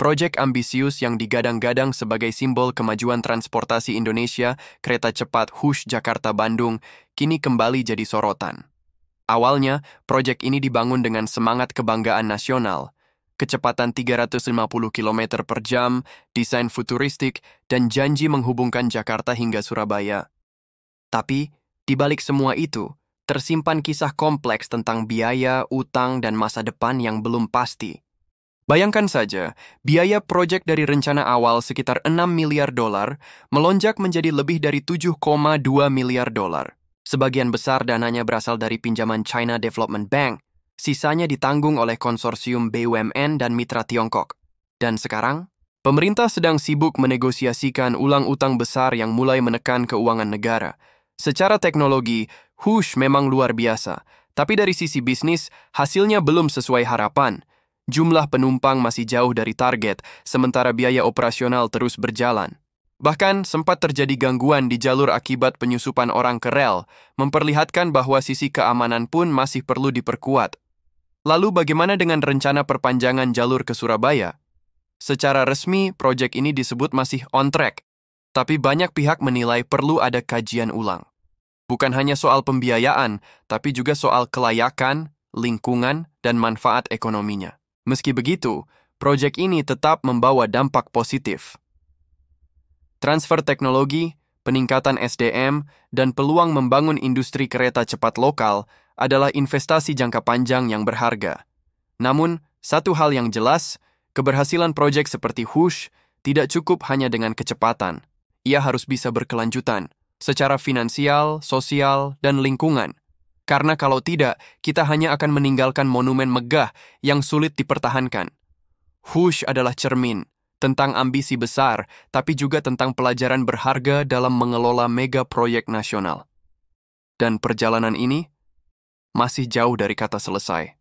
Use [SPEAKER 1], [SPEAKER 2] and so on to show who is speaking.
[SPEAKER 1] proyek ambisius yang digadang-gadang sebagai simbol kemajuan transportasi Indonesia, kereta cepat Hush Jakarta-Bandung, kini kembali jadi sorotan. Awalnya, proyek ini dibangun dengan semangat kebanggaan nasional, kecepatan 350 km per jam, desain futuristik, dan janji menghubungkan Jakarta hingga Surabaya. Tapi, di balik semua itu, tersimpan kisah kompleks tentang biaya, utang, dan masa depan yang belum pasti. Bayangkan saja, biaya proyek dari rencana awal sekitar 6 miliar dolar melonjak menjadi lebih dari 7,2 miliar dolar. Sebagian besar dananya berasal dari pinjaman China Development Bank, sisanya ditanggung oleh konsorsium BUMN dan mitra Tiongkok. Dan sekarang, pemerintah sedang sibuk menegosiasikan ulang utang besar yang mulai menekan keuangan negara. Secara teknologi, Hush memang luar biasa, tapi dari sisi bisnis, hasilnya belum sesuai harapan. Jumlah penumpang masih jauh dari target, sementara biaya operasional terus berjalan. Bahkan sempat terjadi gangguan di jalur akibat penyusupan orang ke rel, memperlihatkan bahwa sisi keamanan pun masih perlu diperkuat. Lalu bagaimana dengan rencana perpanjangan jalur ke Surabaya? Secara resmi, proyek ini disebut masih on track, tapi banyak pihak menilai perlu ada kajian ulang. Bukan hanya soal pembiayaan, tapi juga soal kelayakan, lingkungan, dan manfaat ekonominya. Meski begitu, proyek ini tetap membawa dampak positif. Transfer teknologi, peningkatan SDM, dan peluang membangun industri kereta cepat lokal adalah investasi jangka panjang yang berharga. Namun, satu hal yang jelas, keberhasilan proyek seperti Hush tidak cukup hanya dengan kecepatan. Ia harus bisa berkelanjutan, secara finansial, sosial, dan lingkungan. Karena kalau tidak, kita hanya akan meninggalkan monumen megah yang sulit dipertahankan. Hush adalah cermin tentang ambisi besar, tapi juga tentang pelajaran berharga dalam mengelola mega proyek nasional. Dan perjalanan ini masih jauh dari kata selesai.